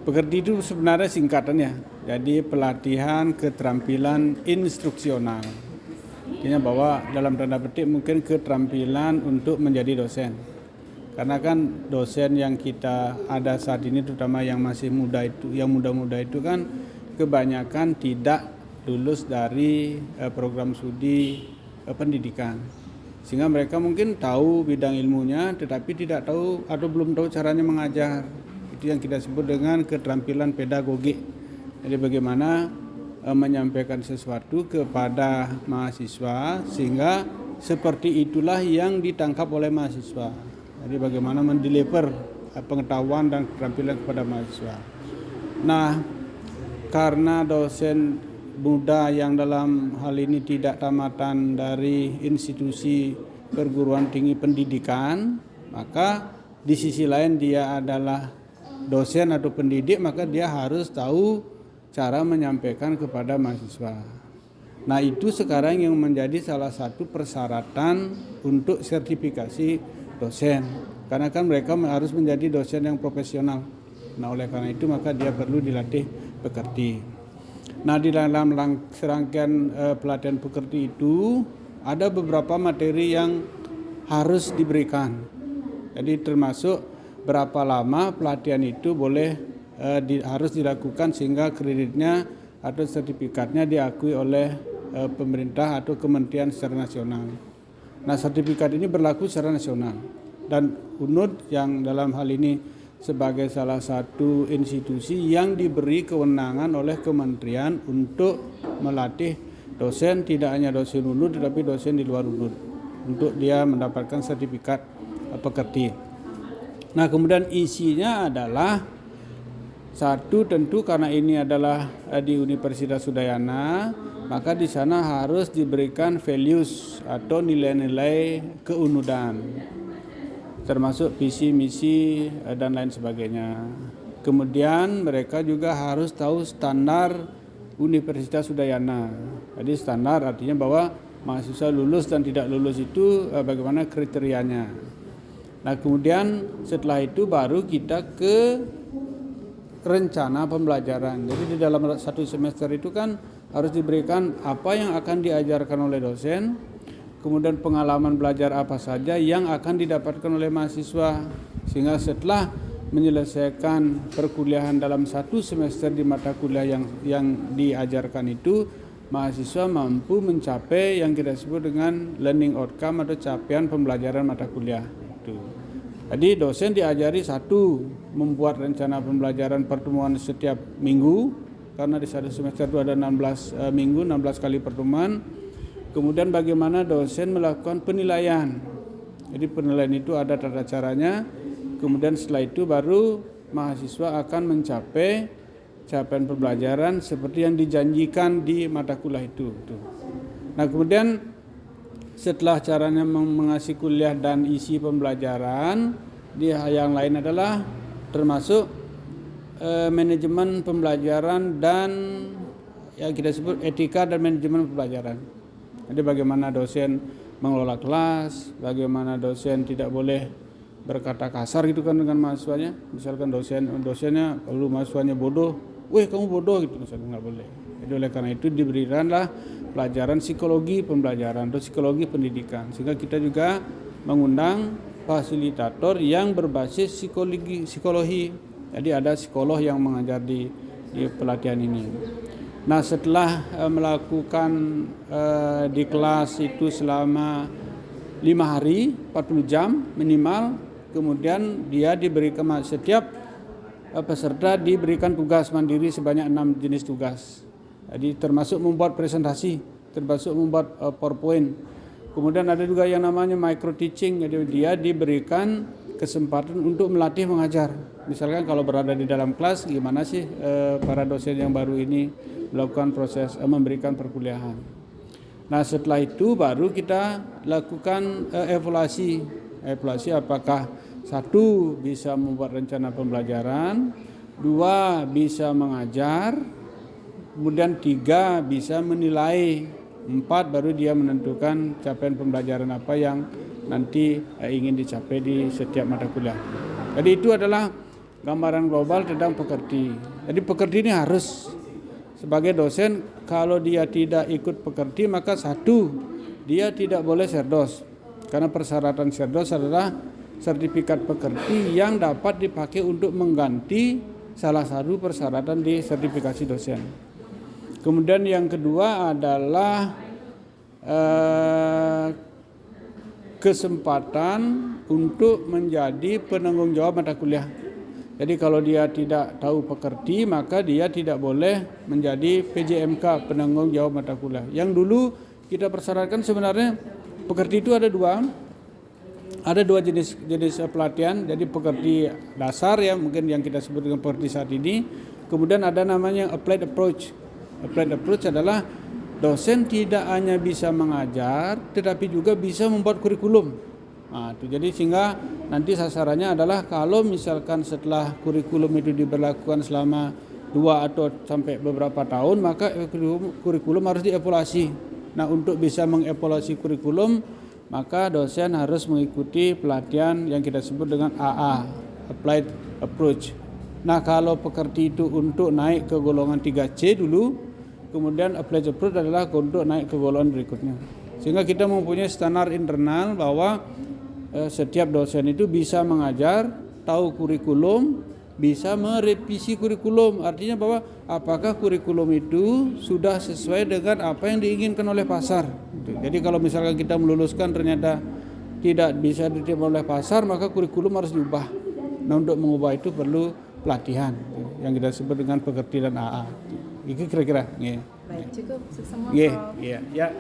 Pekerti itu sebenarnya singkatannya, jadi pelatihan keterampilan instruksional. Artinya bahwa dalam tanda petik mungkin keterampilan untuk menjadi dosen. Karena kan dosen yang kita ada saat ini, terutama yang masih muda itu, yang muda-muda itu kan kebanyakan tidak lulus dari program studi pendidikan. Sehingga mereka mungkin tahu bidang ilmunya, tetapi tidak tahu atau belum tahu caranya mengajar. Itu yang kita sebut dengan keterampilan pedagogik. Jadi bagaimana menyampaikan sesuatu kepada mahasiswa sehingga seperti itulah yang ditangkap oleh mahasiswa. Jadi bagaimana mendeliver pengetahuan dan keterampilan kepada mahasiswa. Nah, karena dosen muda yang dalam hal ini tidak tamatan dari institusi perguruan tinggi pendidikan, maka di sisi lain dia adalah dosen atau pendidik, maka dia harus tahu cara menyampaikan kepada mahasiswa. Nah, itu sekarang yang menjadi salah satu persyaratan untuk sertifikasi dosen. Karena kan mereka harus menjadi dosen yang profesional. Nah, oleh karena itu maka dia perlu dilatih pekerti. Nah, di dalam serangkaian pelatihan pekerti itu ada beberapa materi yang harus diberikan. Jadi termasuk berapa lama pelatihan itu boleh harus dilakukan sehingga kreditnya atau sertifikatnya diakui oleh pemerintah atau kementerian secara nasional. Nah, sertifikat ini berlaku secara nasional dan UNUD yang dalam hal ini sebagai salah satu institusi yang diberi kewenangan oleh kementerian untuk melatih dosen, tidak hanya dosen UNUD tetapi dosen di luar UNUD untuk dia mendapatkan sertifikat pekerti. Nah, kemudian isinya adalah satu, tentu karena ini adalah di Universitas Udayana, maka di sana harus diberikan values atau nilai-nilai keunudan, termasuk visi misi dan lain sebagainya. Kemudian mereka juga harus tahu standar Universitas Udayana. Jadi standar artinya bahwa mahasiswa lulus dan tidak lulus itu bagaimana kriterianya. Nah, kemudian setelah itu baru kita ke rencana pembelajaran. Jadi di dalam satu semester itu kan harus diberikan apa yang akan diajarkan oleh dosen, kemudian pengalaman belajar apa saja yang akan didapatkan oleh mahasiswa, sehingga setelah menyelesaikan perkuliahan dalam satu semester di mata kuliah yang diajarkan itu, mahasiswa mampu mencapai yang kita sebut dengan learning outcome atau capaian pembelajaran mata kuliah itu. Jadi dosen diajari satu, membuat rencana pembelajaran pertemuan setiap minggu, karena di satu semester itu ada 16 minggu, 16 kali pertemuan. Kemudian bagaimana dosen melakukan penilaian. Jadi penilaian itu ada tata caranya. Kemudian setelah itu baru mahasiswa akan mencapai capaian pembelajaran seperti yang dijanjikan di mata kuliah itu. Nah, kemudian setelah caranya mengasih kuliah dan isi pembelajaran, yang lain adalah termasuk manajemen pembelajaran dan yang kita sebut etika dan manajemen pembelajaran. Jadi bagaimana dosen mengelola kelas, bagaimana dosen tidak boleh berkata kasar gitu kan dengan mahasiswanya. Misalkan dosennya kalau mahasiswanya bodoh, "Weh, kamu bodoh," gitu misalnya, nggak boleh. Jadi oleh karena itu diberikanlah pelajaran psikologi pembelajaran atau psikologi pendidikan, sehingga kita juga mengundang fasilitator yang berbasis psikologi. Jadi ada psikolog yang mengajar di pelatihan ini. Nah, setelah melakukan di kelas itu selama 5 hari 40 jam minimal, kemudian dia diberikan, setiap peserta diberikan tugas mandiri sebanyak 6 jenis tugas. Jadi termasuk membuat presentasi, termasuk membuat PowerPoint. Kemudian ada juga yang namanya micro teaching, jadi dia diberikan kesempatan untuk melatih mengajar. Misalkan kalau berada di dalam kelas, gimana sih para dosen yang baru ini melakukan proses memberikan perkuliahan. Nah, setelah itu baru kita lakukan evaluasi apakah satu bisa membuat rencana pembelajaran, dua bisa mengajar, kemudian 3 bisa menilai, 4 baru dia menentukan capaian pembelajaran apa yang nanti ingin dicapai di setiap mata kuliah. Jadi itu adalah gambaran global tentang pekerti. Jadi pekerti ini harus sebagai dosen, kalau dia tidak ikut pekerti maka satu, dia tidak boleh serdos. Karena persyaratan serdos adalah sertifikat pekerti yang dapat dipakai untuk mengganti salah satu persyaratan di sertifikasi dosen. Kemudian yang kedua adalah kesempatan untuk menjadi penanggung jawab mata kuliah. Jadi kalau dia tidak tahu pekerti maka dia tidak boleh menjadi PJMK, penanggung jawab mata kuliah. Yang dulu kita persyaratkan sebenarnya pekerti itu ada dua jenis pelatihan. Jadi pekerti dasar ya, mungkin yang kita sebut dengan pekerti saat ini. Kemudian ada namanya applied approach. Applied approach adalah dosen tidak hanya bisa mengajar tetapi juga bisa membuat kurikulum. Nah, itu jadi sehingga nanti sasarannya adalah kalau misalkan setelah kurikulum itu diberlakukan selama 2 atau sampai beberapa tahun, maka kurikulum harus dievaluasi. Nah, untuk bisa mengevaluasi kurikulum, maka dosen harus mengikuti pelatihan yang kita sebut dengan AA, Applied Approach. Nah, kalau pekerti itu untuk naik ke golongan 3C dulu, kemudian Applied Approach adalah untuk naik ke golongan berikutnya. Sehingga kita mempunyai standar internal bahwa setiap dosen itu bisa mengajar, tahu kurikulum, bisa merevisi kurikulum. Artinya bahwa apakah kurikulum itu sudah sesuai dengan apa yang diinginkan oleh pasar. Jadi kalau misalkan kita meluluskan ternyata tidak bisa diterima oleh pasar, maka kurikulum harus diubah. Nah, untuk mengubah itu perlu pelatihan yang kita sebut dengan pekerti dan AA. Itu kira-kira. Baik, cukup. Sukses semua, Prof. Ya.